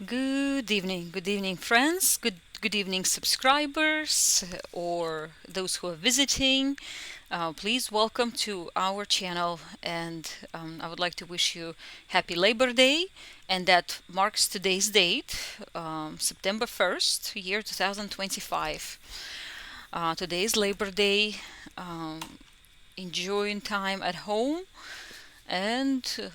Good evening, friends. Good evening, subscribers, or those who are visiting. Please welcome to our channel, and I would like to wish you happy Labor Day, and that marks today's date, September 1st, year 2025. Today is Labor Day. Um, Enjoying time at home and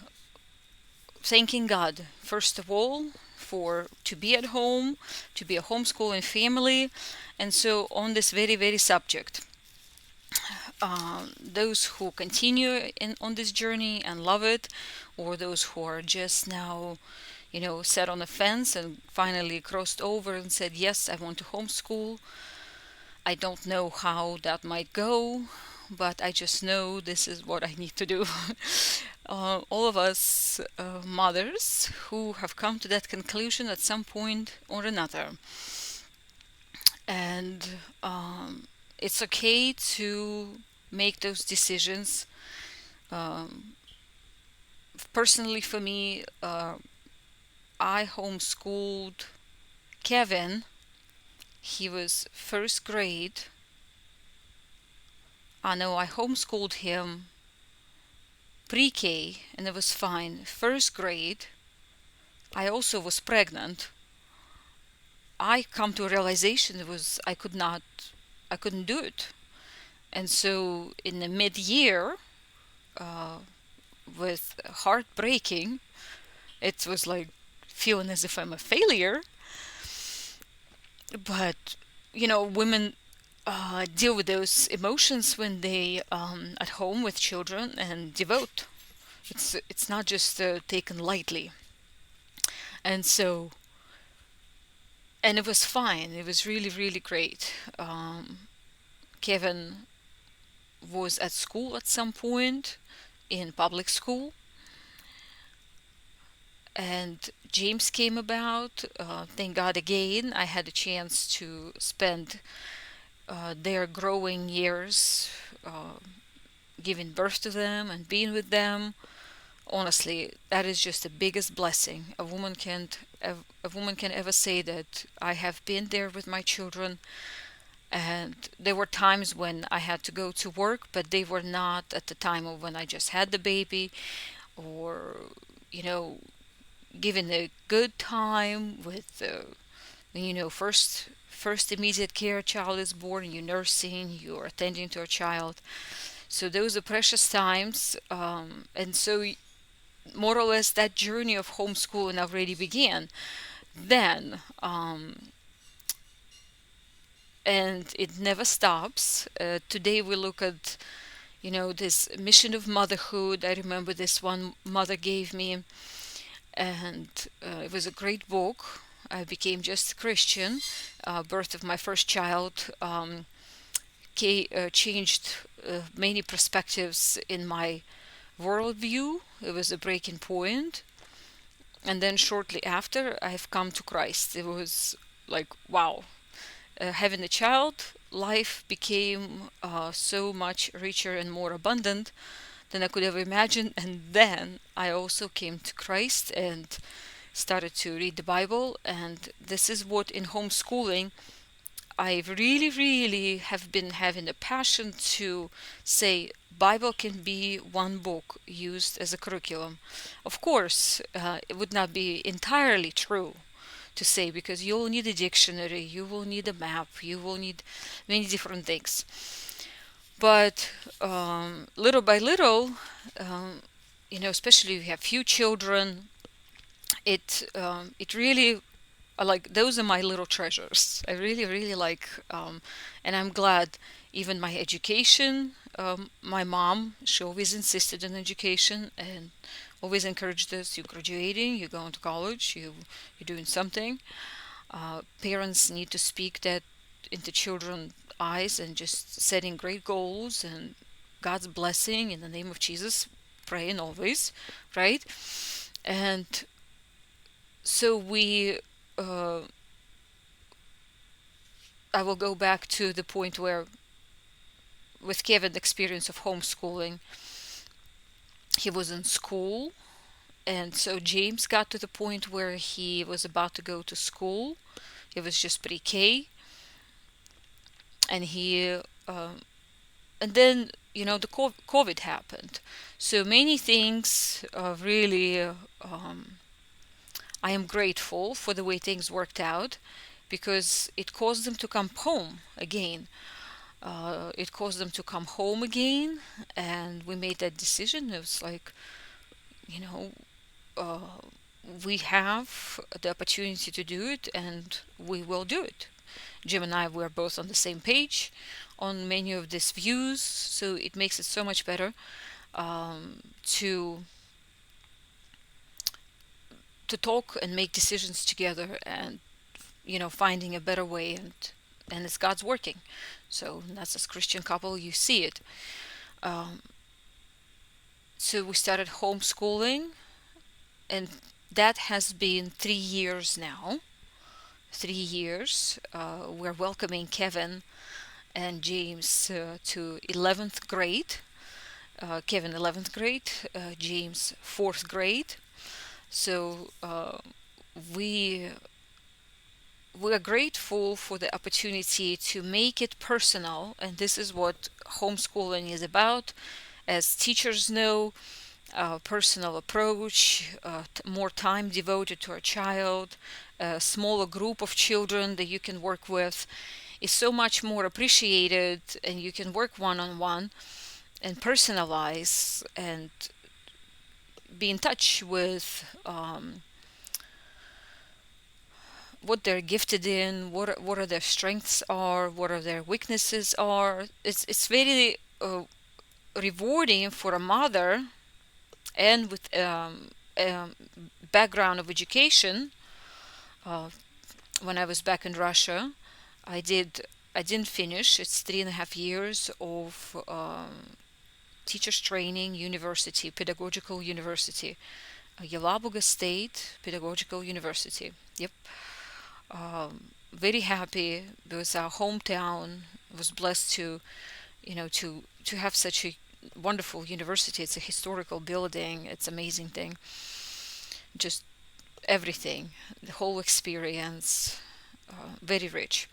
thanking God, first of all, for to be at home, to be a homeschooling family. And so on this very subject, those who continue on this journey and love it, or those who are just now, sat on the fence and finally crossed over and said, yes, I want to homeschool. I don't know how that might go, but I just know this is what I need to do. All of us mothers who have come to that conclusion at some point or another. And it's okay to make those decisions. Um, Personally, for me, I homeschooled Kevin. He was first grade. I know I homeschooled him pre-K and it was fine. First grade, I also was pregnant. I come to a realization it was I couldn't do it. And so in the mid-year, uh, with heartbreaking, it was like feeling as if I'm a failure. But women deal with those emotions when they at home with children and devote. It's not just taken lightly. And so and it was fine. It was really great. Kevin was at school at some point in public school, and James came about. Thank God again, I had a chance to spend their growing years uh, giving birth to them and being with them. Honestly, that is just the biggest blessing a woman can ever say, that I have been there with my children. And there were times when I had to go to work, but they were not at the time of when I just had the baby, or you know given a good time with first immediate care, child is born, you're nursing, you're attending to a child. So those are precious times. And so more or less that journey of homeschooling already began then. And it never stops. Today we look at this mission of motherhood. I remember this one mother gave me, and it was a great book. I became just a Christian. Birth of my first child changed many perspectives in my worldview. It was a breaking point. And then shortly after, I've come to Christ. It was like, wow, having a child, life became so much richer and more abundant than I could ever imagine. And then I also came to Christ and started to read the Bible. And this is what in homeschooling I really have been having a passion to say Bible can be one book used as a curriculum. Of course, it would not be entirely true to say, because you will need a dictionary, you will need a map, you will need many different things. But little by little, especially if you have few children, it really like those are my little treasures. I really like, and I'm glad. Even my education, my mom, she always insisted on education and always encouraged us. You're graduating, you're going to college, you're doing something. Parents need to speak that into children's eyes and just setting great goals and God's blessing in the name of Jesus, praying always, right? And so uh, I will go back to the point where, with Kevin's experience of homeschooling, he was in school And so James got to the point where he was about to go to school. It was just pre-K, and he and then the COVID happened. So many things really I am grateful for the way things worked out, because it caused them to come home again. It caused them to come home again, and we made that decision. It was like, you know, uh, we have the opportunity to do it, and we will do it. Jim and I were both on the same page on many of these views, so it makes it so much better to talk and make decisions together, and finding a better way, and it's God's working. So that's, as Christian couple, you see it. Um, so we started homeschooling, and that has been 3 years now. 3 years. We're welcoming Kevin and James to 11th grade. Kevin 11th grade, James 4th grade. So we we are grateful for the opportunity to make it personal, and this is what homeschooling is about. As teachers know, personal approach, more time devoted to a child, a smaller group of children that you can work with is so much more appreciated, and you can work one on one and personalize and be in touch with what they're gifted in, what are their strengths are, what are their weaknesses are. It's very rewarding for a mother, and with um, background of education. Uh, when I was back in Russia, I did I didn't finish. It's 3.5 years of teachers training university, pedagogical university, Yelabuga State Pedagogical University. Yep. Very happy because our hometown was blessed to, to have such a wonderful university. It's a historical building. It's an amazing thing. Just everything, the whole experience, very rich.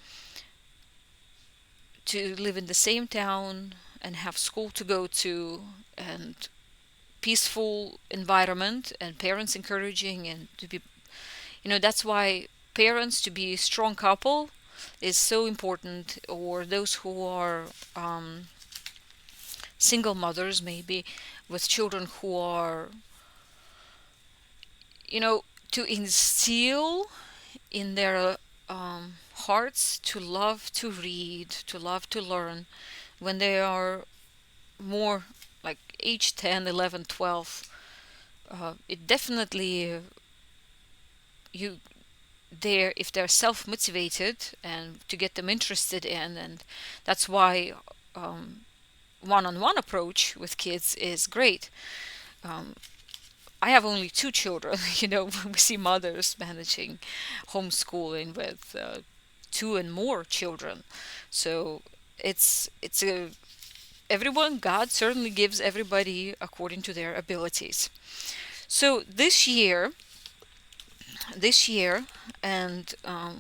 To live in the same town and have school to go to, and peaceful environment, and parents encouraging, and to be, that's why parents to be a strong couple is so important, or those who are single mothers, maybe with children who are, to instill in their hearts to love to read, to love to learn when they are more like age 10, 11, 12. It definitely, you there if they're self-motivated, and to get them interested in, and that's why one-on-one approach with kids is great. um, I have only two children. We see mothers managing homeschooling with two and more children. So it's a everyone, God certainly gives everybody according to their abilities. So this year, and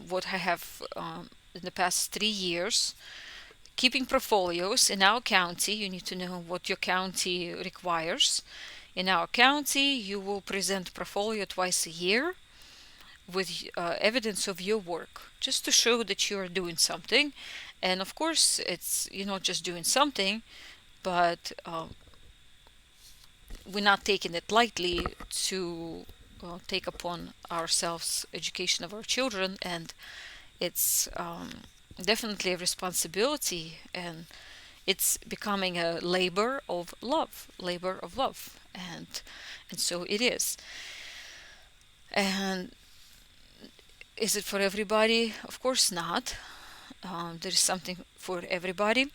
what I have in the past 3 years, keeping portfolios in our county. You need to know what your county requires. In our county, you will present portfolio twice a year with evidence of your work, just to show that you are doing something. And of course, you're not just doing something, but we're not taking it lightly to take upon ourselves education of our children, and it's definitely a responsibility, and it's becoming a labor of love, and so it is. And is it for everybody? Of course not. There is something for everybody,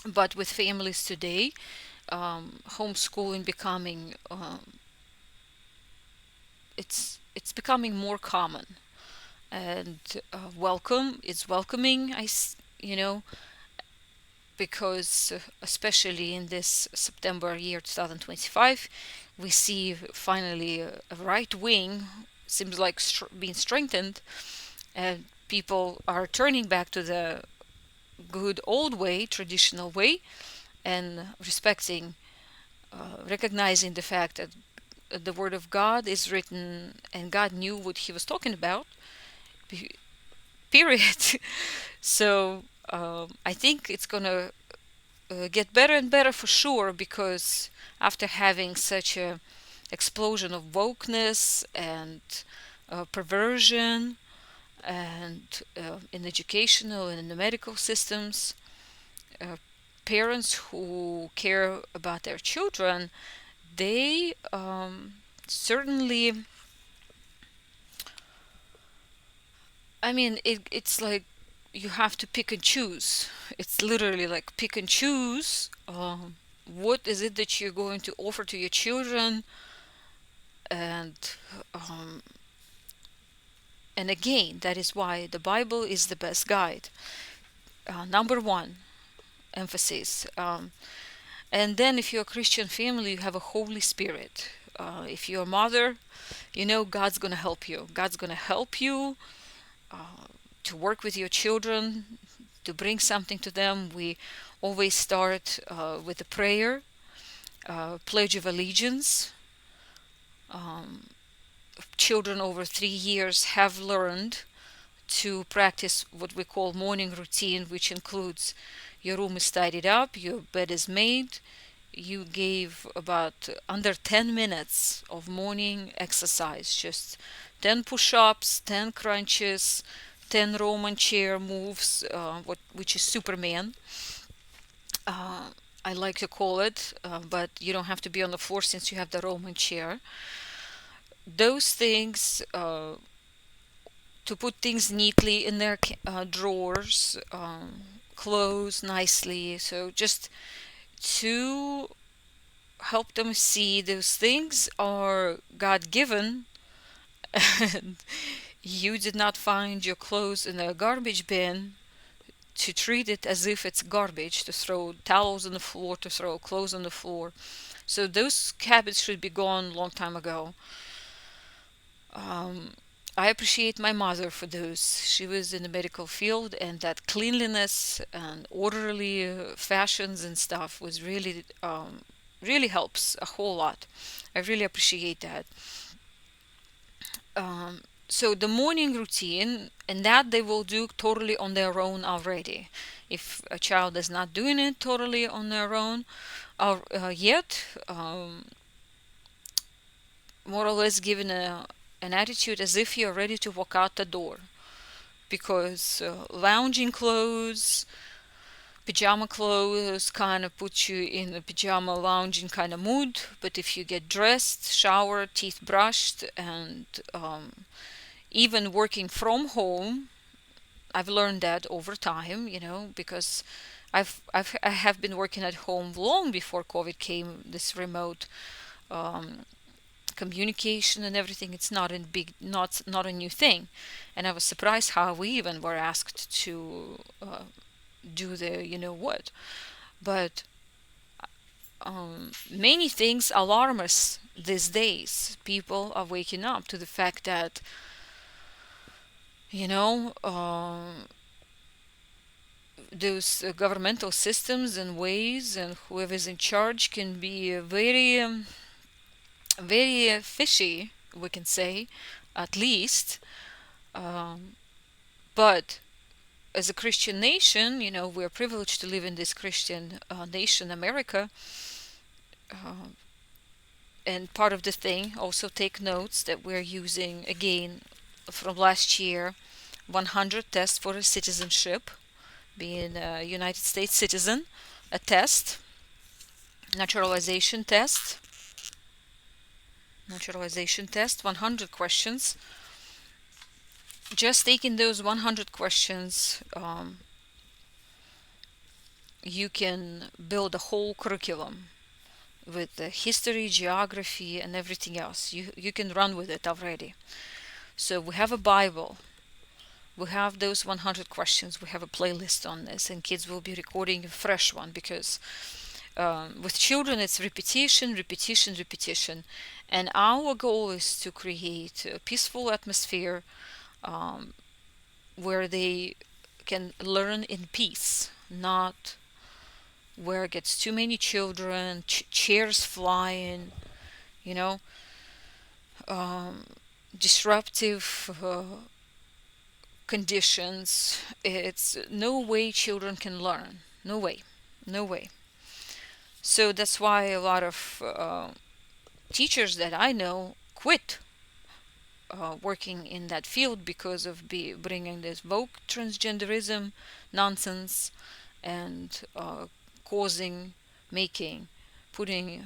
but with families today, homeschooling becoming it's becoming more common, and it's welcoming. You know, because especially in this September year 2025, we see finally a right wing seems like being strengthened, and people are turning back to the good old way, traditional way, and recognizing the fact that the Word of God is written and God knew what He was talking about, period. So I think it's gonna get better and better for sure, because after having such a explosion of wokeness and perversion and in educational and in the medical systems, uh, parents who care about their children, they certainly, I mean, it's like you have to pick and choose. It's literally like pick and choose. What is it that you're going to offer to your children? And um, and again, that is why the Bible is the best guide. Number one, emphasis. And then, if you're a Christian family, you have a Holy Spirit. If you're a mother, you know God's gonna help you. God's gonna help you to work with your children, to bring something to them. We always start with a prayer, pledge of allegiance. Um, Children over 3 years have learned to practice what we call morning routine, which includes your room is tidied up, your bed is made. You gave about under 10 minutes of morning exercise, just 10 push-ups, 10 crunches, 10 Roman chair moves, which is Superman. Uh, I like to call it, but you don't have to be on the floor since you have the Roman chair. Those things, to put things neatly in their drawers, clothes nicely. So just to help them see those things are God given, and you did not find your clothes in a garbage bin to treat it as if it's garbage, to throw towels on the floor, to throw clothes on the floor. So those habits should be gone long time ago. Um, I appreciate my mother for those. She was in the medical field, and that cleanliness and orderly fashions and stuff was really, really helps a whole lot. I really appreciate that. Um, so the morning routine, and that they will do totally on their own already. If a child is not doing it totally on their own yet, more or less given an attitude as if you're ready to walk out the door, because lounging clothes, pajama clothes kind of put you in a pajama lounging kind of mood. But if you get dressed, showered, teeth brushed, and even working from home, I've learned that over time, because I have been working at home long before COVID came. This remote um, communication and everything, it's not a new thing. And I was surprised how we even were asked to do the what. But many things alarm us these days. People are waking up to the fact that you know those governmental systems and ways and whoever's in charge can be very fishy, we can say, at least. Um, but as a Christian nation, we're privileged to live in this Christian nation, America. Uh, and part of the thing, also take notes that we're using again from last year, 100 tests for citizenship, being a United States citizen, a test, naturalization test, 100 questions. Just taking those 100 questions, you can build a whole curriculum with the history, geography, and everything else. You can run with it already. So we have a Bible. We have those 100 questions. We have a playlist on this, and kids will be recording a fresh one because with children, it's repetition, repetition, repetition. And our goal is to create a peaceful atmosphere um, where they can learn in peace, not where it gets too many children, chairs flying, you know, um, disruptive conditions. It's no way children can learn. No way. No way. So that's why a lot of teachers that I know quit working in that field because of bringing this woke transgenderism nonsense and causing, making, putting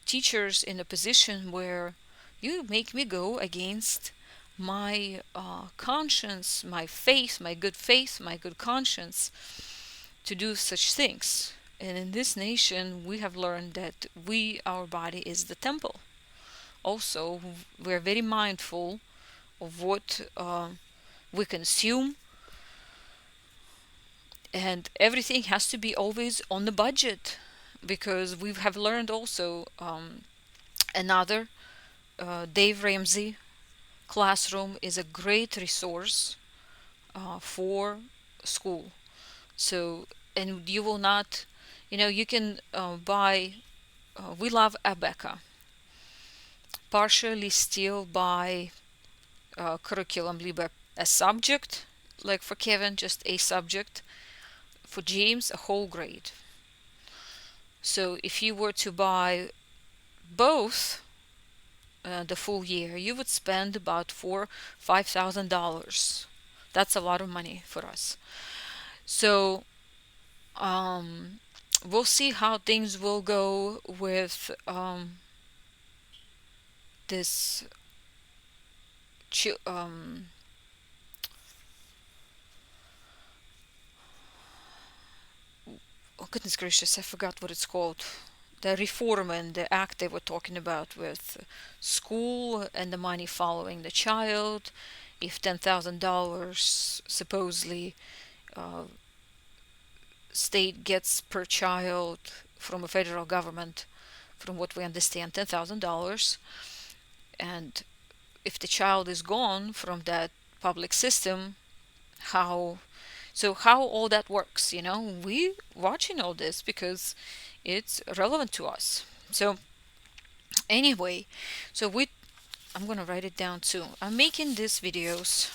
teachers in a position where you make me go against my conscience, my faith, my good faith, my good conscience to do such things. And in this nation, we have learned that our body is the temple. Also, we're very mindful of what we consume, and everything has to be always on the budget because we have learned also another Dave Ramsey classroom is a great resource for school. So, and you will not, you can buy, we love Abeka, partially still buy curriculum libre a subject, like for Kevin, just a subject, for James, a whole grade. So if you were to buy both the full year, you would spend about $5,000. That's a lot of money for us. So we'll see how things will go with this oh goodness gracious, I forgot what it's called. The reform and the act they were talking about with school and the money following the child. If $10,000 supposedly uh, state gets per child from a federal government, from what we understand, $10,000, and if the child is gone from that public system, how how all that works, we watching all this because it's relevant to us. So anyway, so I'm gonna write it down too. I'm making these videos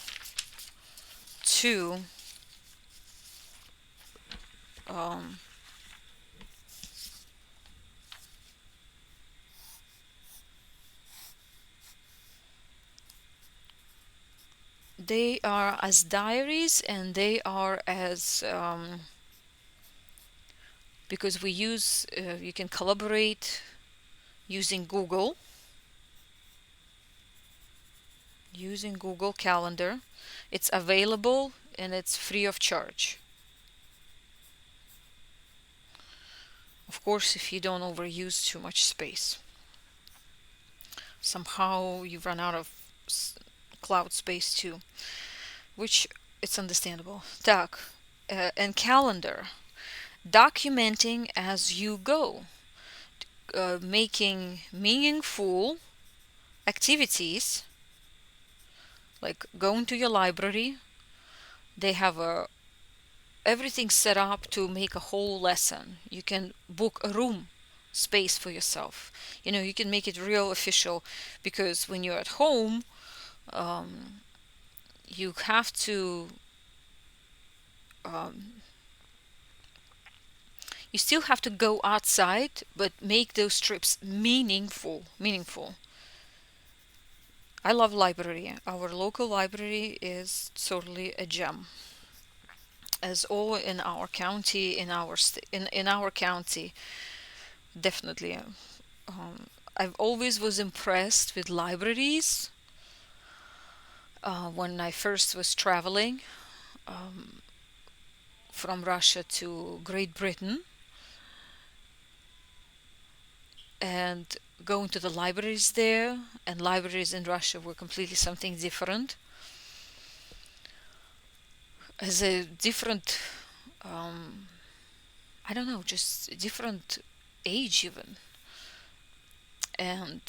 to um, they are as diaries, and they are as because we use you can collaborate using Google Calendar. It's available and it's free of charge. Of course, if you don't overuse too much space. Somehow you run out of cloud space too, which it's understandable. Так, and calendar. Documenting as you go. Making meaningful activities like going to your library. They have everything set up to make a whole lesson. You can book a room space for yourself. You can make it real official, because when you're at home, you have to you still have to go outside, but make those trips meaningful. I love library. Our local library is totally a gem, as all in our county, in our county, definitely. I've always was impressed with libraries when I first was traveling from Russia to Great Britain, and going to the libraries there, and libraries in Russia were completely something different, as a different I don't know, just different age even. And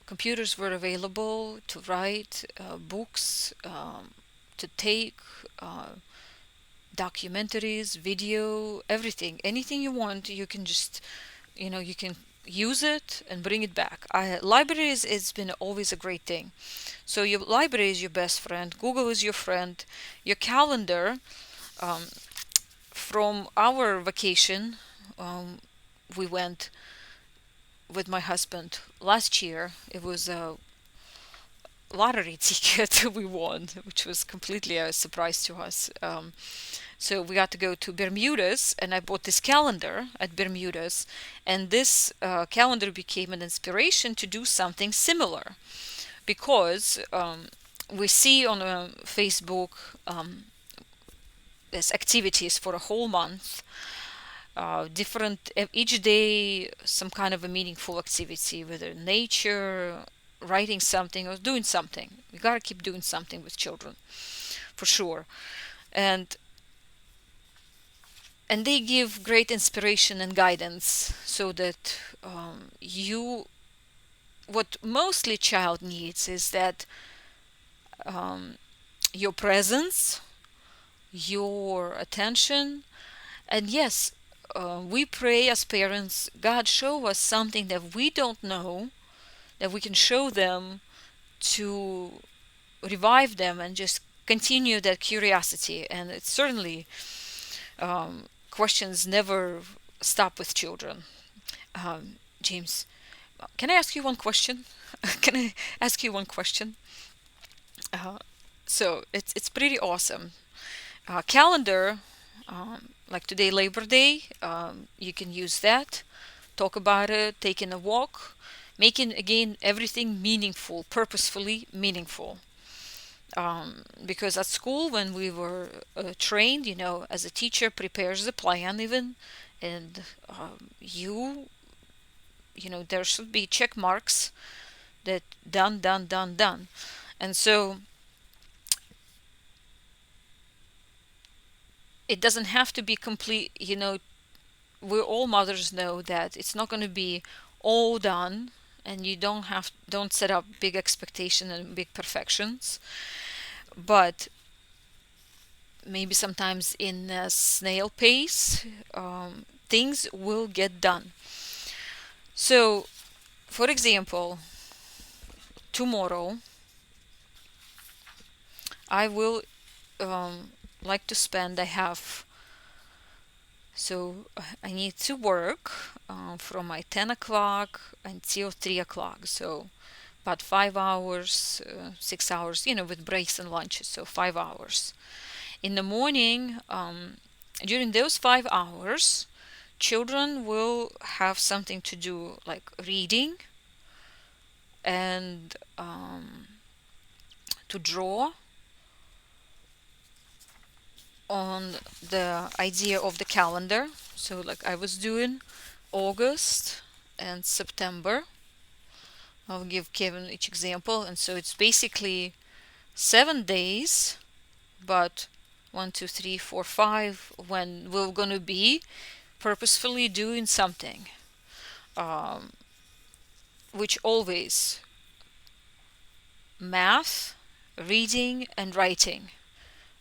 computers were available to write books, to take documentaries, video, everything. Anything you want, you can just, you can use it and bring it back. Libraries, it's been always a great thing. So your library is your best friend. Google is your friend. Your calendar, um, from our vacation, we went with my husband last year. It was a lottery ticket we won, which was completely a surprise to us. So we got to go to Bermudas, and I bought this calendar at Bermudas, and this calendar became an inspiration to do something similar because we see on Facebook there's activities for a whole month, different each day, some kind of a meaningful activity, whether nature, writing something, or doing something. We gotta keep doing something with children, for sure. And they give great inspiration and guidance so that you what mostly child needs is that your presence, your attention, and yes, we pray as parents, God, show us something that we don't know, that we can show them to revive them and just continue that curiosity. And it's certainly, questions never stop with children. James, can I ask you one question? Can I ask you one question? Uh, so it's pretty awesome. Calendar, like today, Labor Day, you can use that. Talk about it, taking a walk, making again everything meaningful, purposefully meaningful. Because at school, when we were trained, as a teacher prepares the plan even, and there should be check marks that done, done, done, done. And so it doesn't have to be complete, we all mothers know that it's not going to be all done, and you don't set up big expectation and big perfections, but maybe sometimes in a snail pace, things will get done. So, for example, tomorrow I will like to spend, I need to work from my 10 o'clock until 3 o'clock. So about 5 hours, 6 hours, with breaks and lunches. So 5 hours. In the morning, during those 5 hours, children will have something to do like reading and to draw on the idea of the calendar. So like I was doing August and September. I'll give Kevin each example. And so it's basically 7 days, but 1, 2, 3, 4, 5, when we're going to be purposefully doing something, which always math, reading, and writing.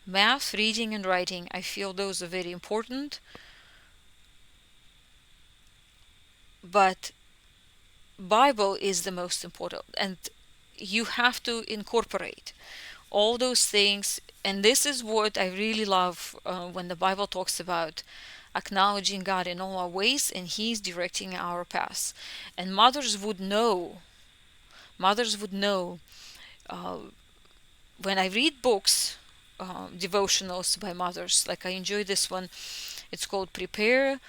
Math, reading, and writing, I feel those are very important, but Bible is the most important, and you have to incorporate all those things. And this is what I really love when the Bible talks about acknowledging God in all our ways, and He's directing our paths. And mothers would know uh, when I read books, devotionals by mothers. Like I enjoy this one. It's called "Prepare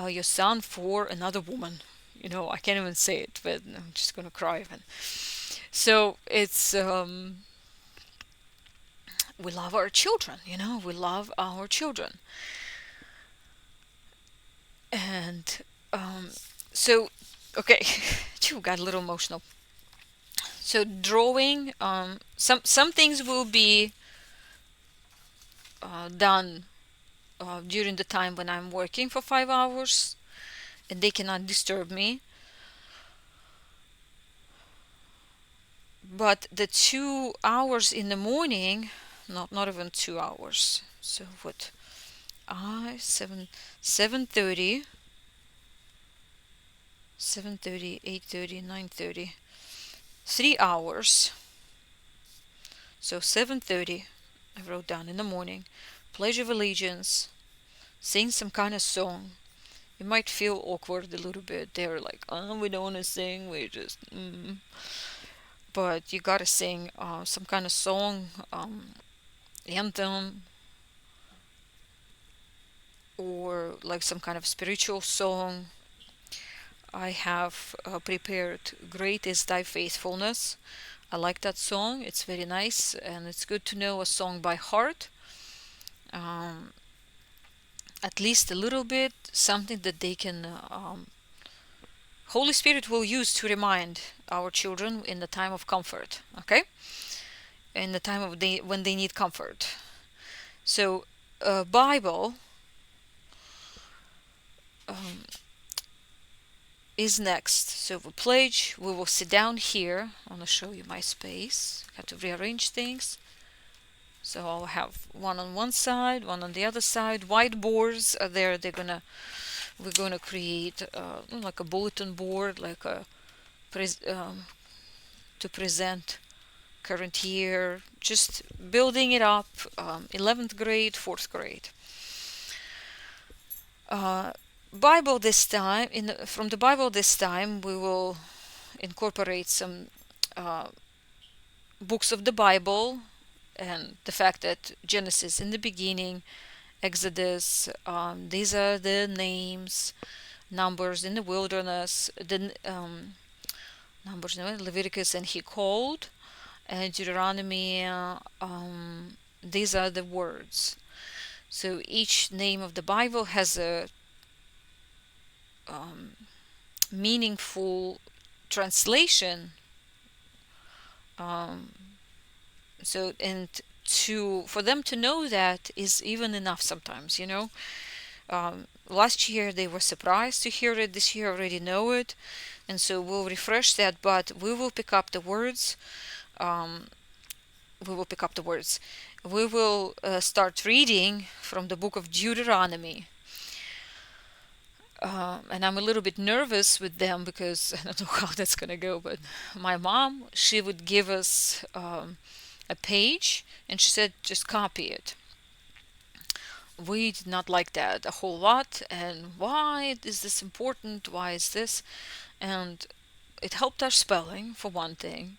Your Son for Another Woman." I can't even say it, but I'm just gonna cry even. So it's we love our children. We love our children, and so okay, Phew, got a little emotional. So drawing, some things will be done during the time when I'm working for 5 hours and they cannot disturb me. But the 2 hours in the morning, not even 2 hours. So what? I 7:30, 7:30, 8:30, 9:30. 3 hours. So 7:30, I wrote down in the morning, Pledge of Allegiance, sing some kind of song. You might feel awkward a little bit. They're like, oh, we don't want to sing. We just, But you gotta sing some kind of song, anthem, or like some kind of spiritual song. I have prepared Great is Thy Faithfulness. I like that song. It's very nice, and it's good to know a song by heart. Um, at least a little bit, something that they can Holy Spirit will use to remind our children in the time of comfort, okay? In the time of when they need comfort. So, Bible um, is next. So the pledge, we will sit down here. I want to show you my space. I have to rearrange things. So I'll have one on one side, one on the other side. Whiteboards are there. We're gonna create like a bulletin board, like a to present current year, just building it up. 11th grade, 4th grade. Bible this time, from the Bible this time, we will incorporate some books of the Bible and the fact that Genesis in the beginning, Exodus, these are the names, Numbers in the wilderness, the Numbers, Leviticus, and he called, and Deuteronomy, these are the words. So each name of the Bible has a meaningful translation. So and to for them to know that is even enough sometimes, last year they were surprised to hear it. This year already know it, and so we'll refresh that. But we will pick up the words. We will pick up the words. We will start reading from the book of Deuteronomy. And I'm a little bit nervous with them because I don't know how that's gonna go. But my mom, she would give us a page, and she said, just copy it. We did not like that a whole lot. And why is this important? Why is this? And it helped our spelling, for one thing.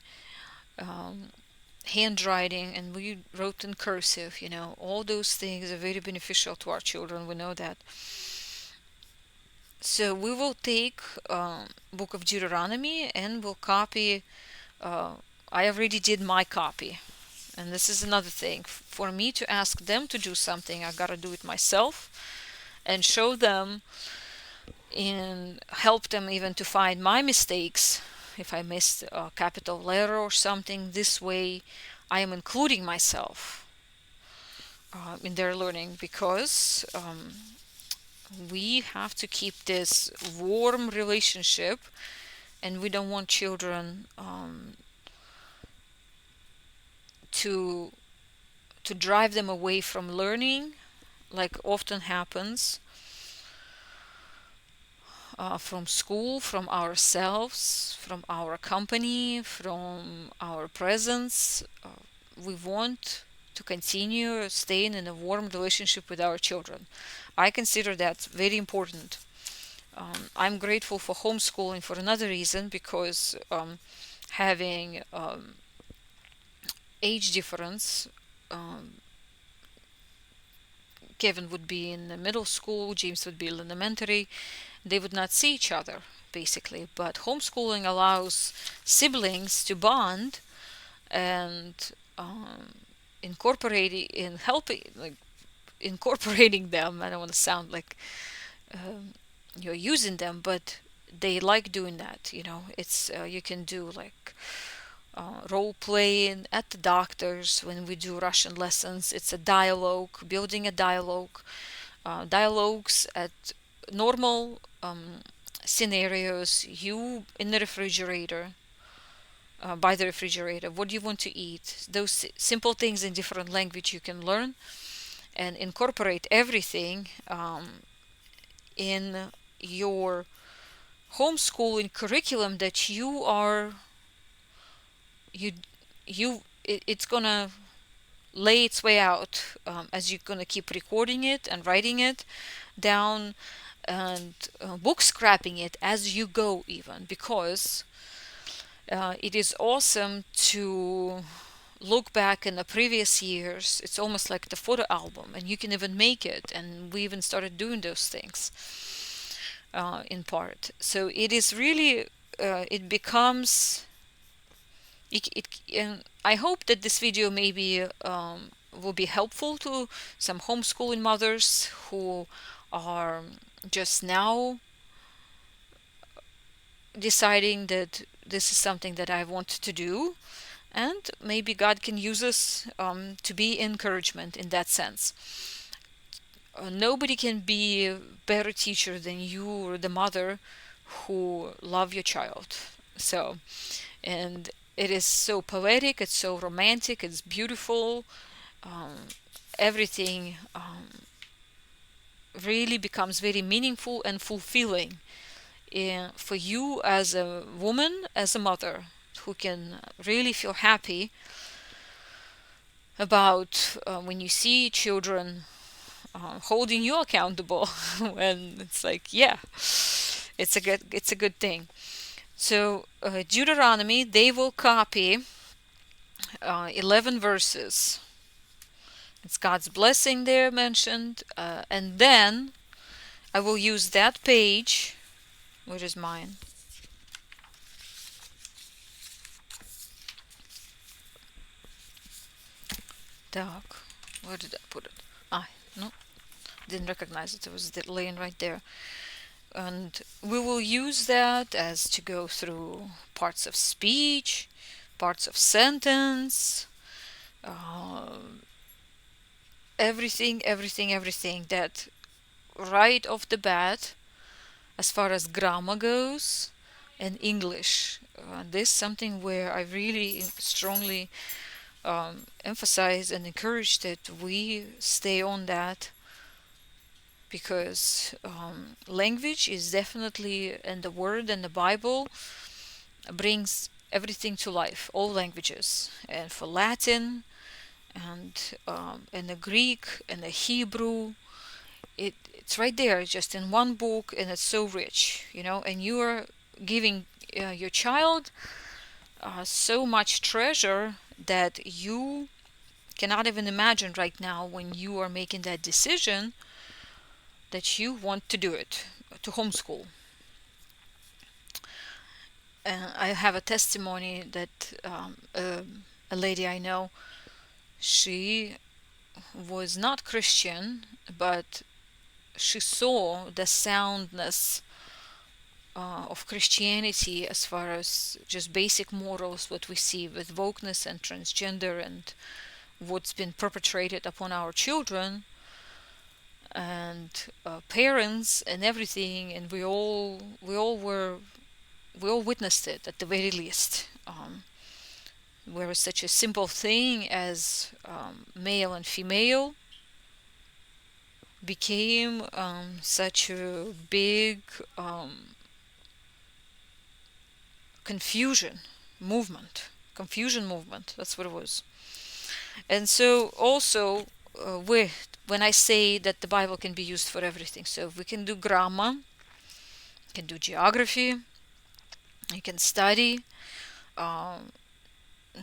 Handwriting, and we wrote in cursive, all those things are very beneficial to our children. We know that. So we will take book of Deuteronomy and we'll copy. I already did my copy. And this is another thing. For me to ask them to do something, I gotta do it myself and show them and help them even to find my mistakes. If I missed a capital letter or something, this way I am including myself in their learning, because we have to keep this warm relationship, and we don't want children to drive them away from learning, like often happens, from school, from ourselves, from our company, from our presence. We want to continue staying in a warm relationship with our children. I consider that very important. I'm grateful for homeschooling for another reason, because having age difference, Kevin would be in the middle school, James would be in elementary. They would not see each other, basically. But homeschooling allows siblings to bond and incorporating in helping, like incorporating them. I don't want to sound like you're using them, but they like doing that. It's you can do like role playing at the doctor's when we do Russian lessons. It's a dialogue, building a dialogue. dialogues at normal scenarios. You in the refrigerator, by the refrigerator, what do you want to eat? Those simple things in different language you can learn and incorporate everything in your homeschooling curriculum that you it's gonna lay its way out as you're gonna keep recording it and writing it down and book scrapping it as you go, even because it is awesome to look back in the previous years. It's almost like the photo album, and you can even make it, and we even started doing those things in part. So it is really it becomes and I hope that this video maybe will be helpful to some homeschooling mothers who are just now deciding that this is something that I want to do, and maybe God can use us to be encouragement in that sense. Nobody can be a better teacher than you or the mother who love your child. So, and it is so poetic, it's so romantic, it's beautiful. Um, Everything really becomes very meaningful and fulfilling for you as a woman, as a mother, who can really feel happy about when you see children holding you accountable. When it's like, yeah, it's a good thing. So Deuteronomy, they will copy 11 verses. It's God's blessing there mentioned, and then I will use that page. Where is mine? Dark. Where did I put it? No, didn't recognize it. It was laying right there. And we will use that as to go through parts of speech, parts of sentence, uh, everything that right off the bat, as far as grammar goes and English. This is something where I really strongly emphasize and encourage that we stay on that, because language is definitely, and the word and the Bible brings everything to life, all languages. And for Latin and the Greek and the Hebrew, it's right there, just in one book, and it's so rich, and you are giving your child so much treasure that you cannot even imagine right now when you are making that decision that you want to do it, to homeschool. I have a testimony that a lady I know, she was not Christian, but she saw the soundness of Christianity as far as just basic morals, what we see with wokeness and transgender and what's been perpetrated upon our children and parents and everything, and we all witnessed it at the very least. Where such a simple thing as male and female became such a big confusion movement. That's what it was. And so also when I say that the Bible can be used for everything, so we can do grammar, you can do geography, you can study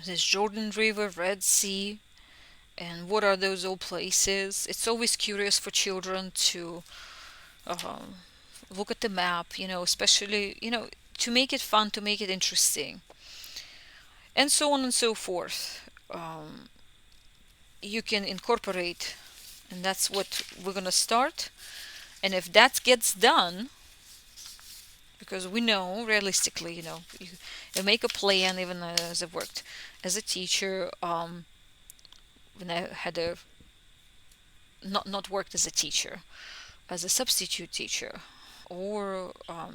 this Jordan River, Red Sea, and what are those old places. It's always curious for children to look at the map, especially, to make it fun, to make it interesting, and so on and so forth. You can incorporate, and that's what we're going to start. And if that gets done, because we know realistically, you make a plan. Even as I've worked as a teacher, when I had a not worked as a teacher, as a substitute teacher or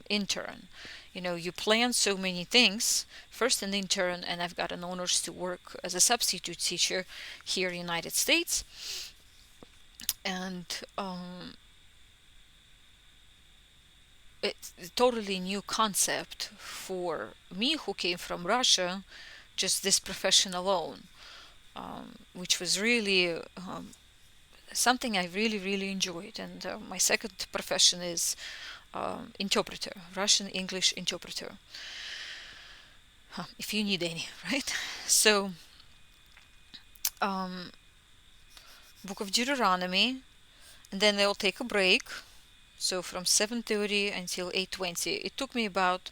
intern. You plan so many things. First an intern, and I've got an honors to work as a substitute teacher here in the United States. And it's a totally new concept for me who came from Russia, just this profession alone, which was really something I really, really enjoyed. And my second profession is interpreter, Russian English interpreter, if you need any, right? So, Book of Deuteronomy, and then they'll take a break. So from 7:30 until 8:20, it took me about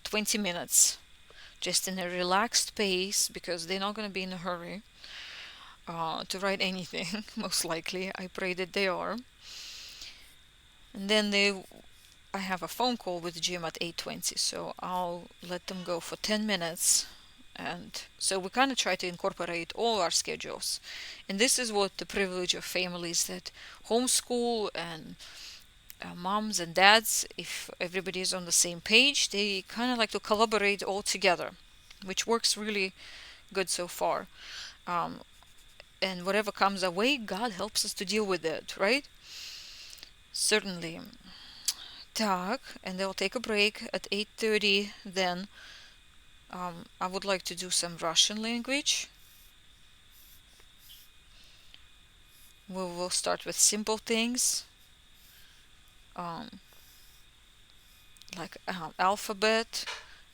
20 minutes, just in a relaxed pace, because they're not going to be in a hurry to write anything. Most likely, I pray that they are. And then I have a phone call with Jim at 8:20, so I'll let them go for 10 minutes. And so we kind of try to incorporate all our schedules. And this is what the privilege of families that homeschool, and moms and dads, if everybody is on the same page, they kind of like to collaborate all together, which works really good so far. And whatever comes our way, God helps us to deal with it, right? Certainly. Так, and they'll take a break at 8:30. Then I would like to do some Russian language. We will start with simple things, like alphabet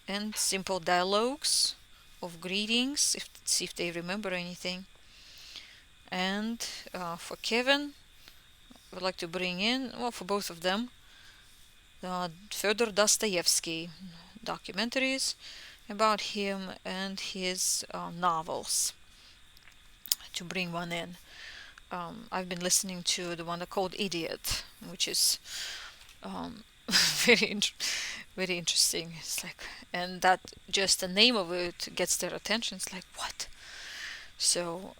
and simple dialogues of greetings, see if they remember anything. And for Kevin, I would like to bring in, well, for both of them, Fyodor Dostoevsky documentaries about him and his novels, to bring one in. I've been listening to the one called Idiot, which is very very interesting. It's like, and that just the name of it gets their attention. It's like, what? So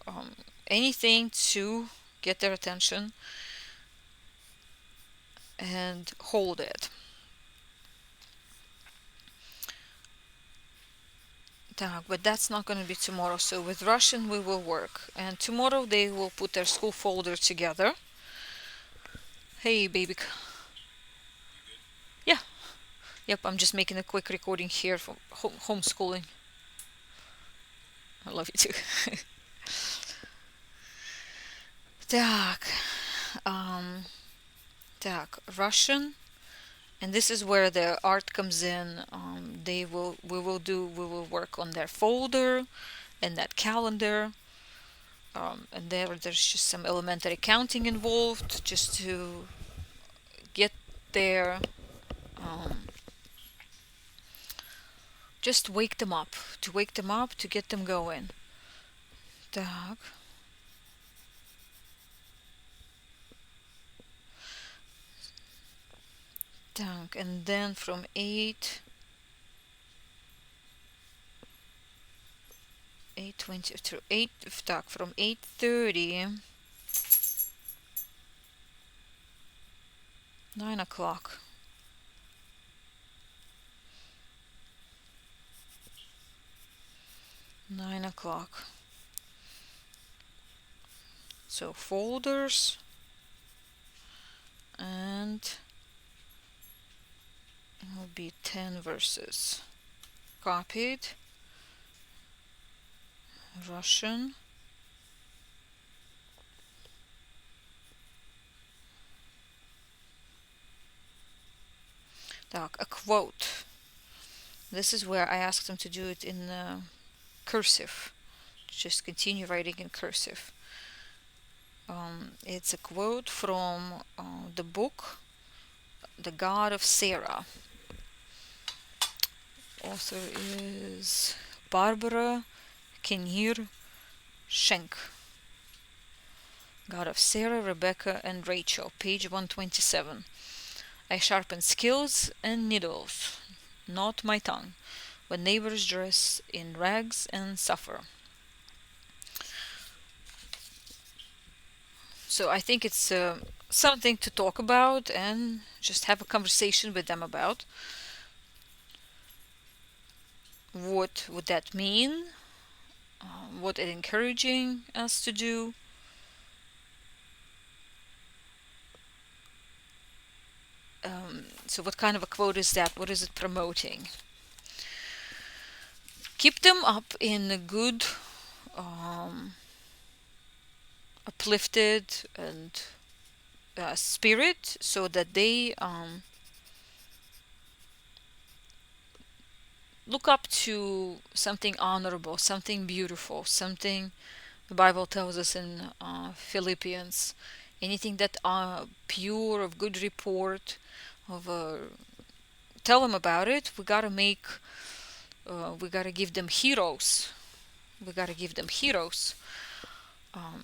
anything to get their attention and hold it. But that's not going to be tomorrow. So with Russian we will work, and tomorrow they will put their school folder together. Hey baby. Yeah. Yep, I'm just making a quick recording here for homeschooling. I love you too. Так, Russian, and this is where the art comes in. We will work on their folder and that calendar, and there's just some elementary counting involved, just to get there. Just wake them up, to get them going. Так. And then from 8:20 through 8, from 8:30, 9 o'clock. So folders, and it will be 10 verses. Copied. Russian. A quote. This is where I asked them to do it in cursive. Just continue writing in cursive. It's a quote from the book The God of Sarah. Author is Barbara Kinnear Schenk. God of Sarah, Rebecca, and Rachel, page 127. I sharpen skills and needles, not my tongue, when neighbors dress in rags and suffer. So I think it's something to talk about and just have a conversation with them about. What would that mean? What it encouraging us to do? So what kind of a quote is that? What is it promoting? Keep them up in a good, um, uplifted and spirit, so that they look up to something honorable, something beautiful, something the Bible tells us in Philippians, anything that pure, of good report, of tell them about it. We gotta give them heroes. We gotta give them heroes.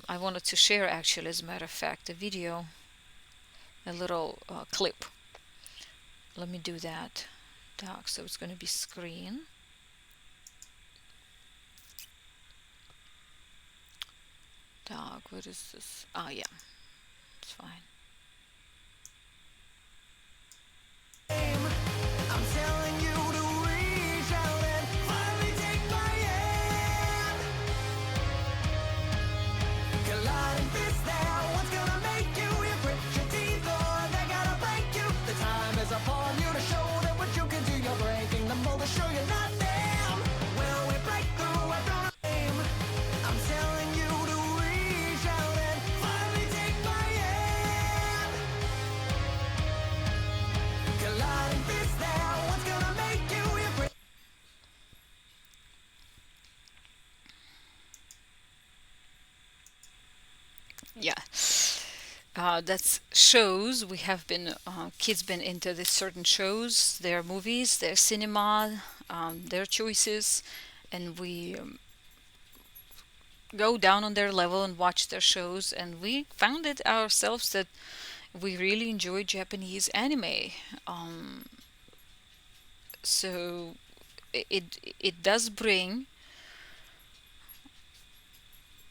I wanted to share, actually, as a matter of fact, a video, a little clip. Let me do that. Doc, so it's gonna be screen. Doc, what is this? Ah, yeah, it's fine. I'm telling you to reach out and finally take my hand. Colliding fists now, what's gonna make you? You grit your teeth or they gotta break you. The time is upon you to show them what you can do. You're breaking the mold to show you're not them. Will we break through? We're gonna aim. I'm telling you to reach out and finally take my hand. Colliding fists now, what's gonna make you? You grit. Yeah. That's shows. We have been kids been into these certain shows, their movies, their cinema, their choices, and we go down on their level and watch their shows. And we found it ourselves that we really enjoy Japanese anime. Um, so it does bring.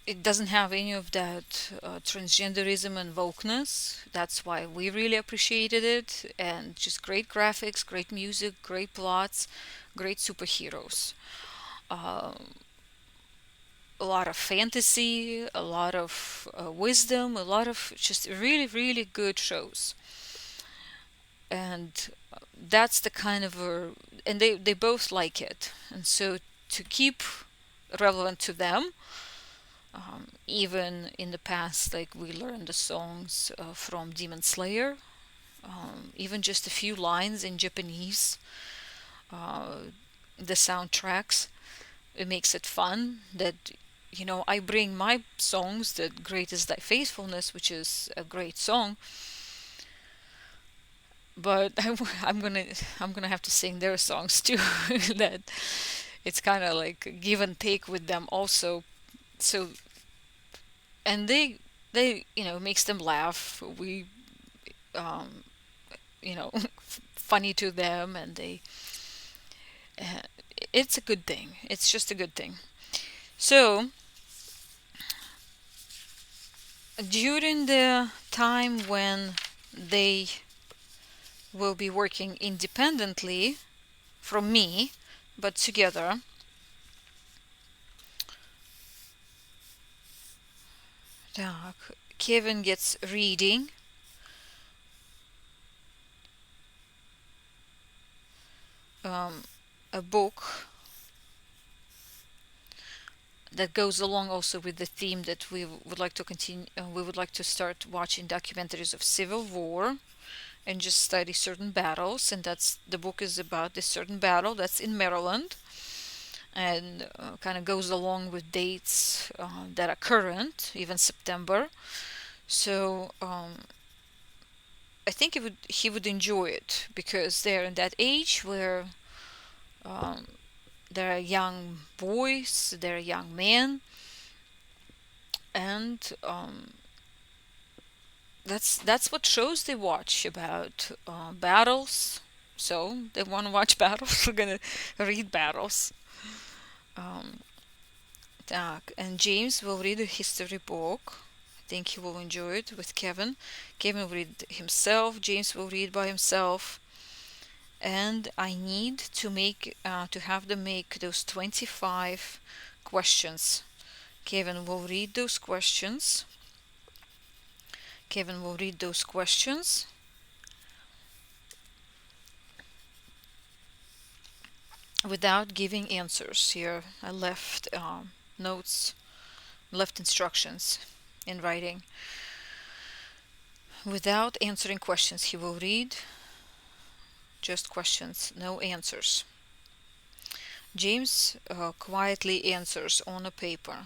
It doesn't have any of that transgenderism and wokeness. That's why we really appreciated it. And just great graphics, great music, great plots, great superheroes. Um, a lot of fantasy, a lot of wisdom, a lot of just really, really good shows. And that's the kind of and they both like it. And so to keep relevant to them, even in the past, like we learned the songs from Demon Slayer, even just a few lines in Japanese, uh, the soundtracks. It makes it fun that, I bring my songs, that Great is Thy Faithfulness, which is a great song, but I'm gonna have to sing their songs too. That it's kind of like give and take with them also. So, and they makes them laugh. We um funny to them, and uh, it's a good thing. It's just a good thing. So during the time when they will be working independently from me, but together, Kevin gets reading um, a book that goes along also with the theme that we would like to continue. We would like to start watching documentaries of civil war and just study certain battles. And that's the book is about this certain battle that's in Maryland, and kind of goes along with dates that are current, even September. So I think he would enjoy it, because they're in that age where um, they're young boys, they're young men, and that's what shows they watch about battles. So they want to watch battles. We're gonna read battles. Um, and James will read a history book. I think he will enjoy it with Kevin. Kevin will read himself, James will read by himself, and I need to have them make those 25 questions. Kevin will read those questions. Kevin will read those questions. Without giving answers. Here I left notes, left instructions in writing. Without answering questions, he will read just questions, no answers. James quietly answers on a paper.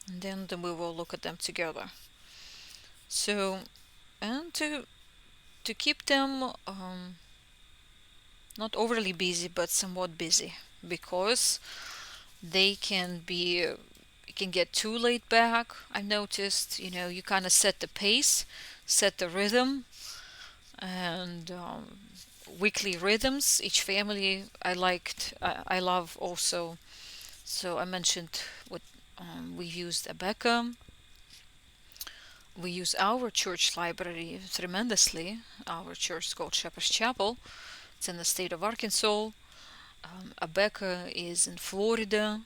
And then we will look at them together. So, and to keep them not overly busy, but somewhat busy, because they can be it can get too laid back. I noticed, you kind of set the pace, set the rhythm, and weekly rhythms. Each family I love also. So I mentioned what we used Abeka. We use our church library tremendously. Our church is called Shepherd's Chapel. It's in the state of Arkansas. Abeka is in Florida,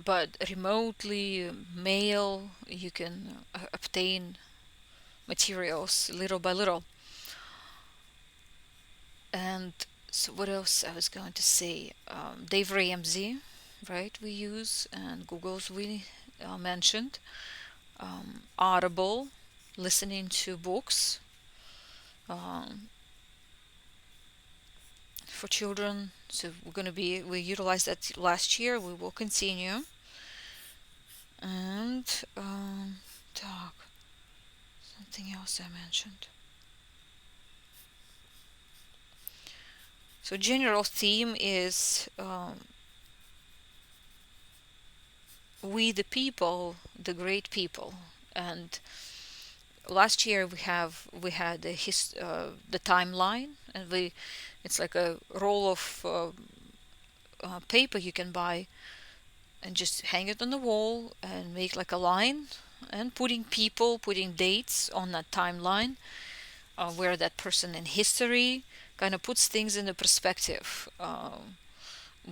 but remotely mail, you can obtain materials little by little. And so what else I was going to say? Dave Ramsey, right, we use, and Google's we mentioned. Audible, listening to books for children. So we utilized that last year. We will continue. And talk. Something else I mentioned. So general theme is we the people, the great people. And last year we had the timeline, and it's like a roll of paper you can buy and just hang it on the wall and make like a line, and putting dates on that timeline, where that person in history kind of puts things into perspective.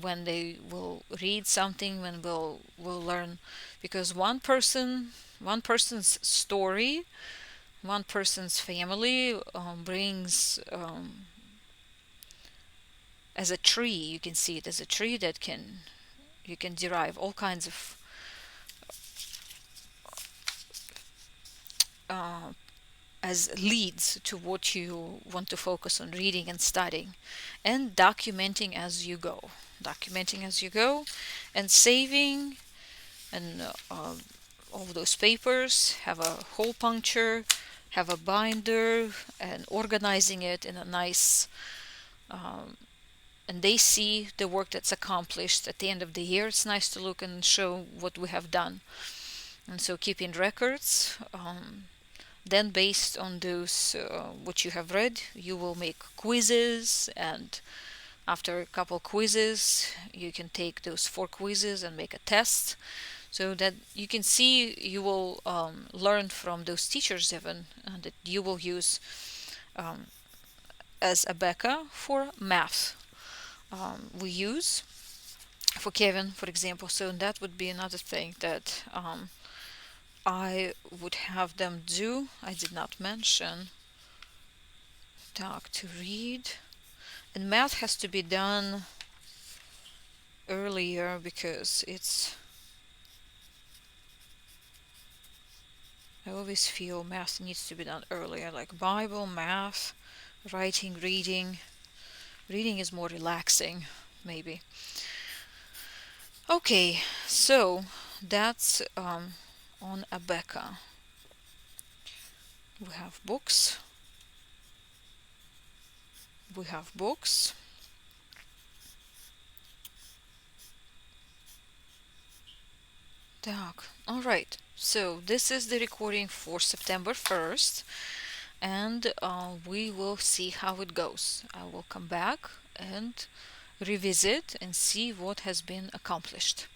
When they will read something, when will learn, because one person's story, one person's family brings as a tree. You can see it as a tree that you can derive all kinds of uh, as leads to what you want to focus on reading and studying, and documenting as you go, and saving, and all those papers have a hole puncture, have a binder, and organizing it in a nice and they see the work that's accomplished at the end of the year. It's nice to look and show what we have done. And so keeping records, then based on those what you have read, you will make quizzes, and after a couple quizzes you can take those 4 quizzes and make a test, so that you can see you will learn from those teachers even, that you will use as a Becca for math. We use for Kevin, for example. So that would be another thing that I would have them do. I did not mention talk to read, and math has to be done earlier because I always feel math needs to be done earlier, like Bible, math, writing, reading. Reading is more relaxing, maybe. Okay, so that's on Abeka. We have books. We have books. All right. So this is the recording for September 1st, and we will see how it goes. I will come back and revisit and see what has been accomplished.